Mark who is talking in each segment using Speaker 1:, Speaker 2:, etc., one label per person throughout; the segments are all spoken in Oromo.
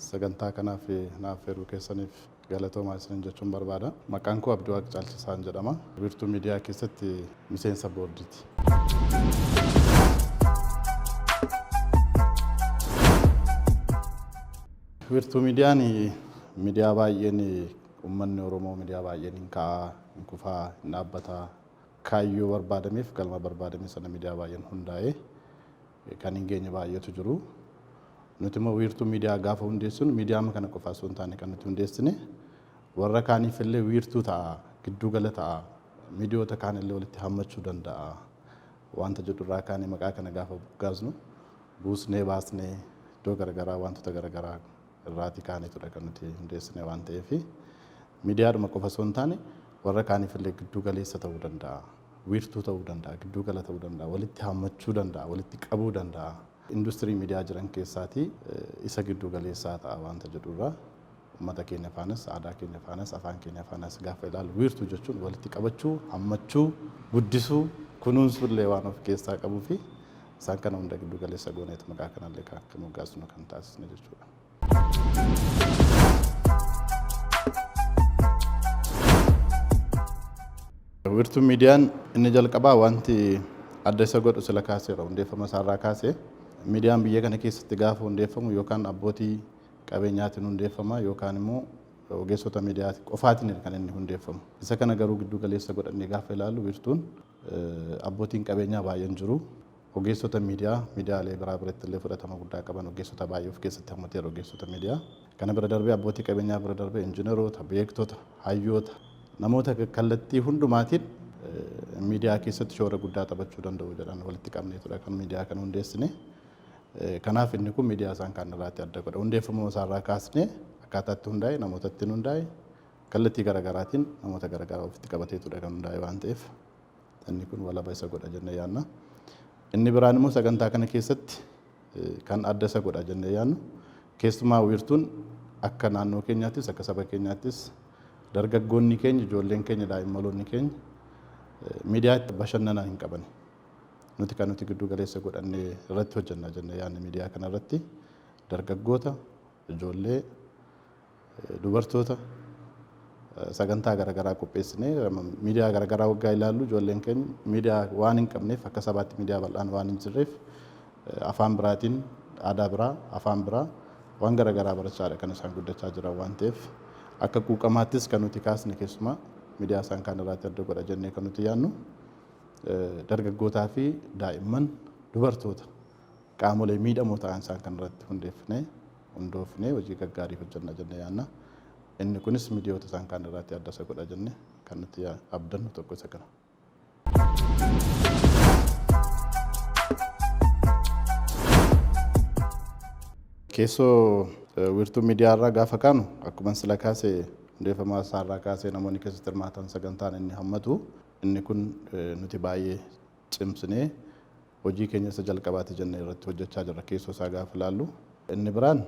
Speaker 1: sagantaa kanaaf naaf heeruu keessaniif galatoomaa isin jechuun barbaada. Maqaan koo Abduu Waaqaa Caalchisaan jedhama. Wiirtuu miidiyaa keessatti miseensa boordiiti. Wiirtuu miidiyaan miidiyaa baay'een uummanni Oromoo miidiyaa baay'een hin ka'aa, hin kufaa, hin dhaabbataa, kaayyoo barbaadameef galma barbaadame sana miidiyaa baay'een hundaa'ee kan hin geenye baay'eetu jiru. Nuti immoo wiirtuu miidiyaa gaafa hundeessinu miidiyaa kana qofaa osoo hin taane kan nuti hundeessine warra kaaniif illee wiirtuu ta'a, gidduu gala ta'a, miidiyoota kaan illee walitti hammachuu danda'a. Wanta jedhu irraa kaanee maqaa kana gaafa buqqaasnu buusnee baasnee iddoo garaagaraa wantoota garaagaraa irraati kaanetudha kan nuti hundeessine waan ta'eef miidiyaadhuma qofa osoo hin taane warra kaaniif illee gidduu galeessa ta'uu danda'a, wiirtuu ta'uu danda'a, gidduu gala ta'uu danda'a, walitti hammachuu danda'a, walitti qabuu danda'a. Industirii miidiyaa jiran keessaati isa gidduu galeessaa ta'a wanta jedhurraa uummata keenya faanas, aadaa keenya faanas, afaan keenya faanas gaafa ilaalu wiirtuu jechuun walitti qabachuu, hammachuu, guddisuu, kunuunsullee waan of keessaa qabuu fi isaan kana hunda gidduu galeessa gooneetu maqaa kanallee akka moggaasnu kan taasisne jechuudha. Wiirtuu miidiyaan inni jalqabaa wanti adda isa godhu sila kaaseera hundeeffama isaarraa kaasee miidiyaan biyya kana keessatti gaafa hundeeffamu yookaan abbootii qabeenyaatiin hundeeffama yookaan immoo ogeessota miidiyaati qofaatiin kan inni hundeeffamu. Isa kana garuu giddu galeessa godhannee gaafa ilaallu wiirtuun abbootiin qabeenyaa baay'een jiru. Ogeessota miidiyaalee biraa biratti illee fudhatama guddaa qaban ogeessota baay'ee of keessatti hammateera ogeessota miidiyaa. Kana bira darbee abbootii qabeenyaa bira darbee injiinaroota, beektota, hayyoota namoota kallattii hundumaatiin miidiyaa keessatti shoora guddaa taphachuu danda'u jedhan walitti qabneetudha kan miidiyaa kana hundeessine. Kanaaf inni kun miidiyaa isaan kan irraatti adda godha. Hundeeffamuu isaarraa kaasnee akkaataatti hundaa'e namootatti hundaa'e kallattii garaagaraatiin namoota garaagaraa ofitti qabateetudha kan hundaa'e waan ta'eef inni kun walaba isa godha jennee yaadna. Inni biraan immoo sagantaa kana keessatti kan adda isa godha jennee yaadnu keessumaa wiirtuun akka naannoo keenyaattis akka saba keenyaattis dargaggoonni keenya ijoolleen keenya daa'imman keenya miidiyaatti bashannanaa hin qaban. Nuti kan nuti giddu galeessa godhannee irratti hojjannaa jennee yaadne miidiyaa kana irratti dargaggoota, ijoollee, dubartoota sagantaa garaagaraa qopheessinee miidiyaa garaagaraa waggaa ilaallu ijoolleen keenya miidiyaa waan hin qabneef akka sabaatti miidiyaa bal'aan waan hin jirreef afaan biraatiin aadaa biraa, afaan biraa waan garaagaraa barachaadha kan isaan guddachaa jiran waan ta'eef akka quuqamaattis kan nuti kaasne keessumaa miidiyaa isaan kan irratti adda godha jennee kan nuti yaadnu dargaggootaa fi daa'imman dubartoota qaamolee miidhamoo ta'an isaan kan irratti hundoofnee hojii gaggaarii hojjenna jennee yaadna. Inni kunis miidiyoota isaan kan irratti adda isa godha jennee kan nuti abdannu tokko isa kana. Keessoo wiirtuu miidiyaa irraa gaafa kaanu akkuma sila kaasee hundeeffama isaarraa kaasee namoonni keessatti hirmaatan sagantaan inni hammatu inni kun nuti baay'ee cimsinee hojii keenya isa jalqabaati jennee irratti hojjechaa jirra keessoo isaa gaafa ilaallu. Inni biraan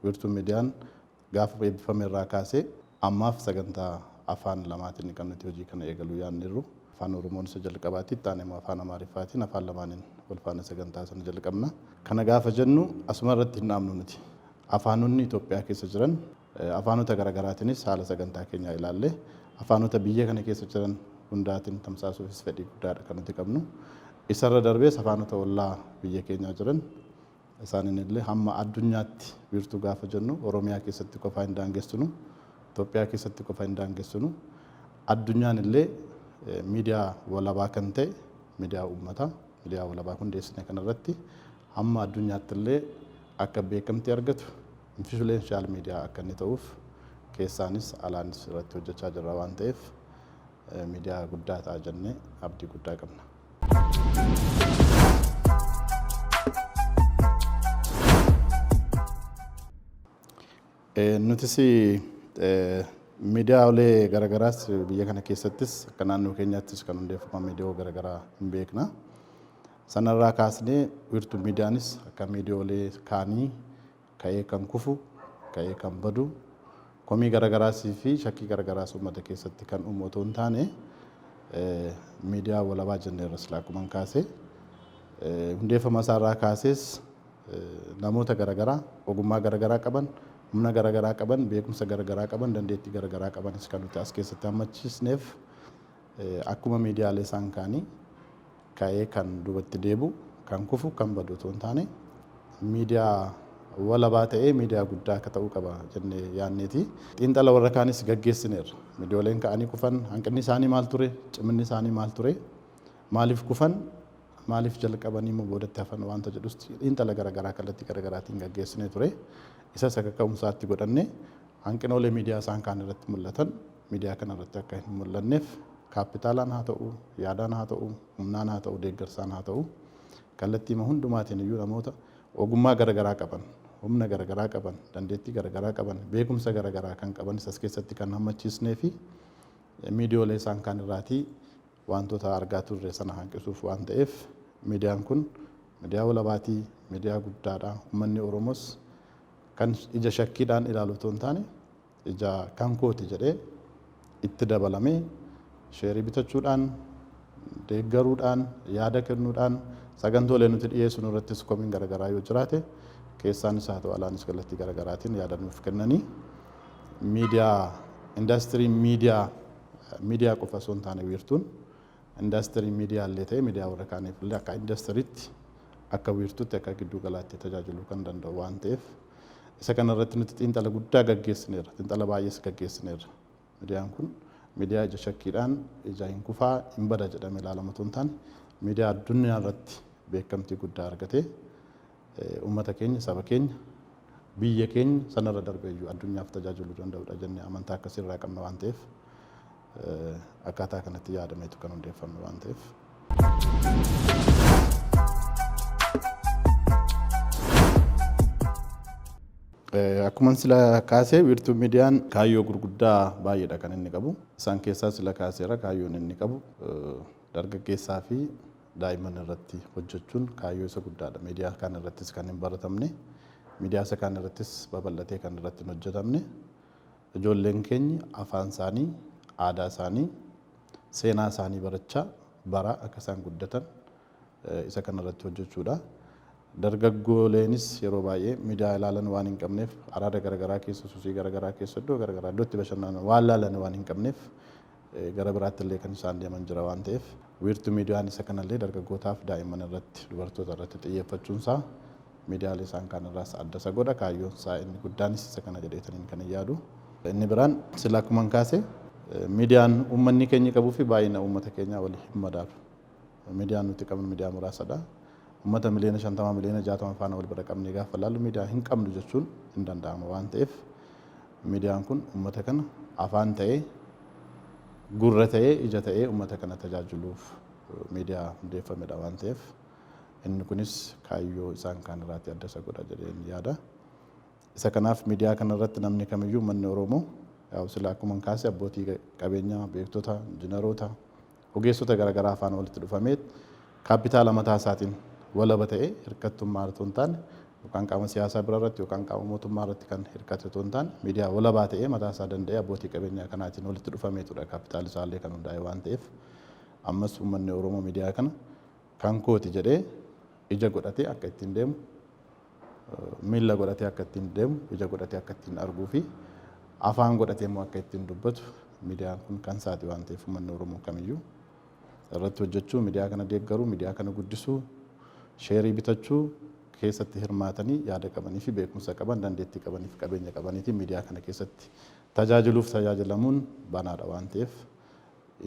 Speaker 1: wiirtuu miidiyaan gaafa eebbifame irraa kaasee ammaaf sagantaa afaan lamaatiin kan nuti hojii kana eegaluu yaadneerru. Afaan Oromoon isa jalqabaatti itti immoo afaan Amaariffaatiin afaan lamaaniin wal faana sagantaa sana jalqabna. Kana gaafa jennu asuma irratti hin dhaabnu nuti. Afaanonni Itoophiyaa keessa jiran afaanota garaagaraatiinis haala sagantaa keenyaa ilaallee afaanota biyya kana keessa jiran hundaatiin tamsaasuufis fedhii guddaadha kan nuti qabnu. Isarra darbees afaanota ollaa biyya keenyaa jiran isaaniin illee hamma addunyaatti wiirtuu gaafa jennu Oromiyaa keessatti qofaa hin daangessinu, Itoophiyaa keessatti qofaa hin daangessinu, addunyaan illee miidiyaa walabaa kan ta'e miidiyaa uummataa, miidiyaa walabaa hundeessine kanarratti hamma addunyaatti illee akka beekamtii argatu influenshaal miidiyaa akka inni ta'uuf keessaanis alaanis irratti hojjechaa jirra waan ta'eef miidiyaa guddaa ta'a jennee abdii guddaa qabna. Nutis miidiyaalee garaagaraas biyya kana keessattis akka naannoo keenyaattis kan hundeeffaman miidiyoo garaagaraa hin beekna. Sanarraa kaasnee wiirtuu miidiyaanis akka miidiyoolee kaanii ka'ee kan kufu, ka'ee kan badu, komii garaagaraas fi shakkii garaagaraas uummata keessatti kan uumu otoo hin taane miidiyaa walabaa jenneerra silaa akkuma kaasee hundeeffama isaarraa kaasees namoota garaagaraa ogummaa garaagaraa qaban humna garaagaraa qaban beekumsa garaagaraa qaban dandeettii garaagaraa qabanis kan nuti as keessatti hammachiisneef akkuma miidiyaalee isaan kaanii ka'ee kan duubatti deebi'u kan kufu kan badu otoo hin taane miidiyaa walabaa ta'ee miidiyaa guddaa akka ta'uu qaba jennee yaadneeti. Xiinxala warra kaanis gaggeessineerra. Miidiyaaleen ka'anii kufan hanqinni isaanii maal ture? Ciminni isaanii maal ture? Maaliif kufan? Maaliif jalqabanii immoo boodatti hafan waanta jedhus xiinxala garaagaraa kallattii garaagaraatiin gaggeessinee ture. Isas akka ka'umsaatti godhanne hanqinoolee miidiyaa isaan kaan irratti mul'atan miidiyaa kana irratti akka hin mul'anneef kaapitaalaan haa ta'u, yaadaan haa ta'u, humnaan haa ta'u, deeggarsaan haa ta'u kallattii hundumaatiin iyyuu namoota ogummaa garaagaraa qaban, humna garaagaraa qaban, dandeettii garaagaraa qaban, beekumsa garaagaraa kan qaban isas keessatti kan hammachiisnee fi miidiyaalee isaan kaan irraatii wantoota argaa turre sana hanqisuuf waan ta'eef miidiyaan kun miidiyaa walabaatii, miidiyaa guddaadha. Uummanni Oromoos kan ija shakkiidhaan ilaalu otoo hin taane ija kan kooti jedhee itti dabalamee sheerii bitachuudhaan, deeggaruudhaan, yaada kennuudhaan sagantoolee nuti dhiyeessinu irrattis komiin garaagaraa yoo jiraate keessaanis haa ta'u alaanis kallattii garaagaraatiin yaada nuuf kennanii miidiyaa indaastirii miidiyaa qofa osoo hin taane wiirtuun indaastirii miidiyaa illee ta'e miidiyaa warra kaaniif illee akka indaastiriitti akka wiirtuutti akka giddu galaatti tajaajiluu kan danda'u waan ta'eef isa kana irratti nuti xiinxala guddaa gaggeessineerra. Xiinxala baay'ees gaggeessineerra. Miidiyaan kun miidiyaa ija shakkiidhaan ija hin kufaa hin bada jedhamee ilaalamu otoo hin taane miidiyaa addunyaa irratti beekamtii guddaa argatee uummata keenya saba keenya biyya keenya sanarra darbee iyyuu addunyaaf tajaajiluu danda'udha jennee amantaa akkasii irraa qabna waan ta'eef akkaataa kanatti yaadameetu kan hundeeffame waan ta'eef. Akkuma sila kaasee wiirtuu miidiyaan kaayyoo gurguddaa baay'eedha kan inni qabu. Isaan keessaa sila kaaseera kaayyoon inni qabu dargaggeessaa fi daa'imman irratti hojjechuun kaayyoo isa guddaadha. Miidiyaa kan irrattis kan hin baratamne, miidiyaa isa kan irrattis babal'atee kan irratti hin hojjetamne. Ijoolleen keenya afaan isaanii, aadaa isaanii, seenaa isaanii barachaa bara akka isaan guddatan isa kan irratti hojjechuudha. Dargaggooleenis yeroo baay'ee miidiyaa ilaalan waan hin qabneef araada garaagaraa keessa suusii garaagaraa keessa iddoo garaagaraa iddootti bashannanan waan ilaalan waan hin qabneef gara biraatti illee kan isaan deeman jira waan ta'eef wiirtuu miidiyaan isa kanallee dargaggootaaf daa'imman irratti dubartoota irratti xiyyeeffachuunsaa miidiyaalee isaan kaan irraas adda isa godha kaayyoon isaa inni guddaanis isa kana jedheetaniin kan yaadu. Inni biraan sila akkuma kaase miidiyaan uummanni keenya qabuu fi baay'ina uummata keenyaa walii hin madaalu. Miidiyaan nuti qabnu miidiyaa muraasadha. Uummata miliyoona 50 miliyoona 60 faana wal bira qabnee gaafa ilaallu miidiyaa hin qabnu jechuun hin danda'amu waan ta'eef miidiyaan kun uummata kana afaan ta'ee gurra ta'ee ija ta'ee uummata kana tajaajiluuf miidiyaa hundeeffamedha waan ta'eef inni kunis kaayyoo isaan kaan irratti adda isa godha jedheen yaada. Isa kanaaf miidiyaa kana irratti namni kamiyyuu manni Oromoo yaa'u sila akkuma kaase abbootii qabeenyaa beektota injiinaroota ogeessota garaagaraa faana walitti dhufamee kaapitaala mataa isaatiin walaba ta'ee hirkattummaa otoo hin taane yookaan qaama siyaasaa bira irratti yookaan qaama mootummaa irratti kan hirkate otoo hin taane miidiyaa walabaa ta'ee mataa isaa danda'ee abbootii qabeenyaa kanaatiin walitti dhufameetudha kaapitaali isaallee kan hundaa'e waan ta'eef ammas uummanni Oromoo miidiyaa kana kan kooti jedhee ija godhatee akka ittiin deemu miila godhatee akka ittiin deemu ija godhatee akka ittiin arguu fi afaan godhatee immoo akka ittiin dubbatu miidiyaan kun kan isaati waan ta'eef uummanni Oromoo kamiyyuu irratti hojjechuu miidiyaa kana deeggaruu miidiyaa kana guddisuu sheerii bitachuu keessatti hirmaatanii yaada qabanii fi beekumsa qaban dandeettii qabanii fi qabeenya qabaniitiin miidiyaa kana keessatti tajaajiluuf tajaajilamuun banaadha waan ta'eef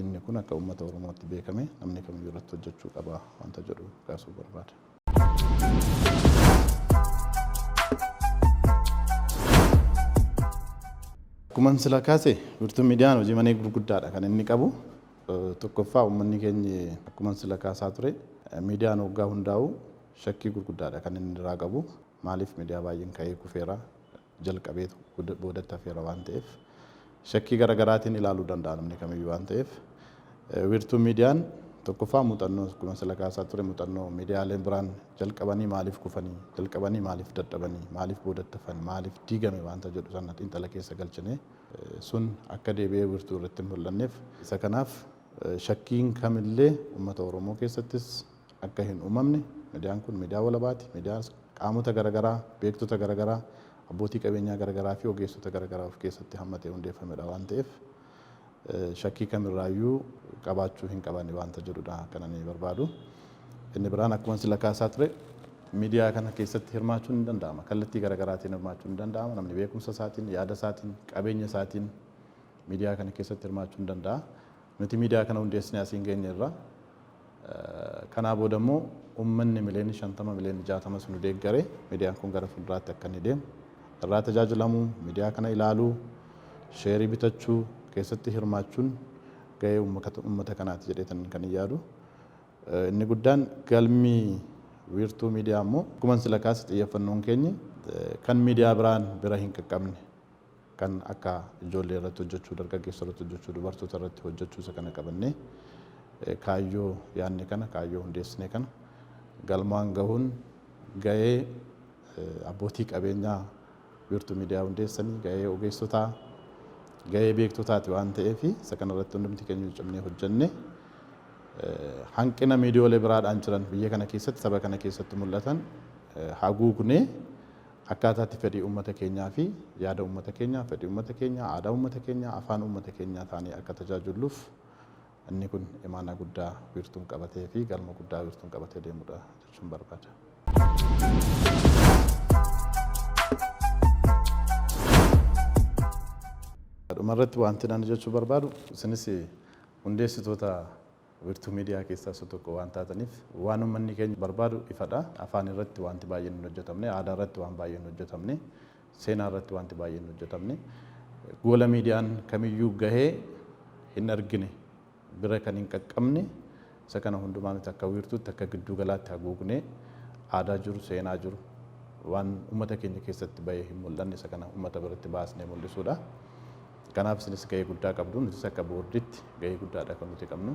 Speaker 1: inni kun akka uummata Oromootti beekame namni kamiyyuu irratti hojjechuu qaba wanta jedhu kaasuu barbaada. Akkuma sila kaase wiirtuu miidiyaan hojii manee gurguddaadha kan inni qabu. Tokkoffaa uummanni keenya akkuma sila kaasaa ture miidiyaan waggaa hundaa'u shakkii gurguddaadha kan inni irraa qabu. Maaliif miidiyaa baay'een ka'ee kufeera jalqabee boodatti hafeera waan ta'eef shakkii garaagaraatiin ilaaluu danda'a namni kamiyyuu waan ta'eef wiirtuu miidiyaan tokkoffaa muuxannoo akkuma sila kaasaa ture muuxannoo miidiyaaleen biraan jalqabanii maaliif kufanii jalqabanii maaliif dadhabanii maaliif boodatti hafan maaliif diigame waanta jedhu sana xiinxala keessa galchinee sun akka deebi'ee wiirtuu irratti hin mul'anneef isa kanaaf shakkiin kamillee uummata Oromoo keessattis akka hin uumamne miidiyaan kun miidiyaa walabaati miidiyaa qaamota garaagaraa, beektota garaagaraa, abbootii qabeenyaa garaagaraa fi ogeessota garaagaraa of keessatti hammatee hundeeffamedha waan ta'eef shakkii kamirraayyuu qabaachuu hin qabanne waanta jedhudha kan ani barbaadu. Inni biraan akkuma sila kaasaa ture miidiyaa kana keessatti hirmaachuun ni danda'ama. Kallattii garaagaraatiin hirmaachuun ni danda'ama. Namni beekumsa isaatiin, yaada isaatiin, qabeenya isaatiin miidiyaa kana keessatti hirmaachuu ni danda'a. Nuti miidiyaa kana hundeessine asiin geenye irra. Kanaa booda immoo uummanni miliyoona 50 miliyoona 60 sun deeggaree miidiyaan kun gara fuulduraatti akka inni deemu irraa tajaajilamuu, miidiyaa kana ilaaluu, sheerii bitachuu keessatti hirmaachuun gahee uummata kanaati jedheetan kan yaadu. Inni guddaan galmii wiirtuu miidiyaa immoo akkuma sila kaase xiyyeeffannoon keenya kan miidiyaa biraan bira hin qaqqabne kan akka ijoollee irratti hojjechuu, dargaggeessa irratti hojjechuu, dubartoota irratti hojjechuu isa kana qabannee kaayyoo yaadne kana kaayyoo hundeessine kana galmaan gahuun gahee abbootii qabeenyaa wiirtuu miidiyaa hundeessanii gahee ogeessotaa gahee beektotaati waan ta'eef isa kana irratti hundumti keenya cimnee hojjenne hanqina miidiyaalee biraadhaan jiran biyya kana keessatti saba kana keessatti mul'atan haguugnee akkaataa itti fedhii uummata keenyaa fi yaada uummata keenyaa, fedhii uummata keenyaa, aadaa uummata keenyaa, afaan uummata keenyaa taanee akka tajaajiluuf inni kun imaanaa guddaa wiirtuun qabatee fi galma guddaa wiirtuun qabatee deemudha jechuun barbaada. Dhumarratti wanti ani jechuu barbaadu isinis hundeessitoota wiirtuu miidiyaa keessaa isa tokko waan taataniif waan uummanni keenya barbaadu ifadha. Afaan irratti wanti baay'een hin hojjetamne, aadaa irratti waan baay'een hin hojjetamne, seenaa irratti wanti baay'een hin hojjetamne, gola miidiyaan kamiyyuu gahee hin argine bira kan hin qaqqabne isa kana hundumaa nuti akka wiirtuutti akka gidduu galaatti haguugnee aadaa jiru, seenaa jiru waan uummata keenya keessatti bahee hin mul'anne isa kana uummata biratti baasnee mul'isuudha. Kanaaf isinis gahee guddaa qabdu, nutis akka boordiitti gahee guddaadha kan nuti qabnu.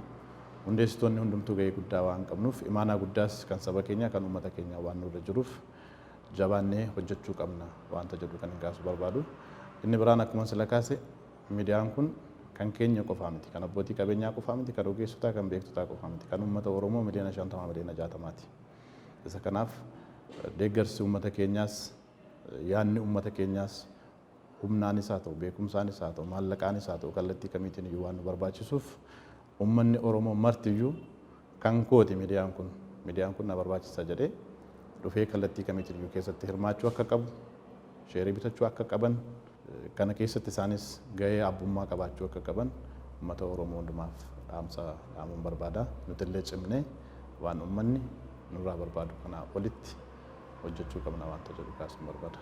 Speaker 1: Hundeessitoonni hundumtuu gahee guddaa waan qabnuuf imaanaa guddaas kan saba keenyaa kan uummata keenyaa waan nurra jiruuf jabaannee hojjechuu qabna waanta jedhu kan hin kaasu barbaadu. Inni biraan akkuma sila kaase miidiyaan kun kan keenya qofaa miti, kan abbootii qabeenyaa qofaa miti, kan ogeessotaa, kan beektotaa qofaa miti, kan uummata Oromoo miliyoona 50 miliyoona 60ti. Isa kanaaf deeggarsi uummata keenyaas yaadni uummata keenyaas humnaanis haa ta'u, beekumsaanis haa ta'u, maallaqaanis haa ta'u kallattii kamiitiin iyyuu waan nu barbaachisuuf uummanni Oromoo martiyyuu kan kooti miidiyaan kun na barbaachisa jedhee dhufee kallattii kamiitiin iyyuu keessatti hirmaachuu akka qabu, sheerii bitachuu akka qaban, kana keessatti isaanis gahee abbummaa qabaachuu akka qaban uummata Oromoo hundumaaf dhaamuun barbaada. Nuti illee cimnee waan uummanni nurraa barbaadu kana olitti hojjechuu qabna waanta jedhu kaasuun barbaada.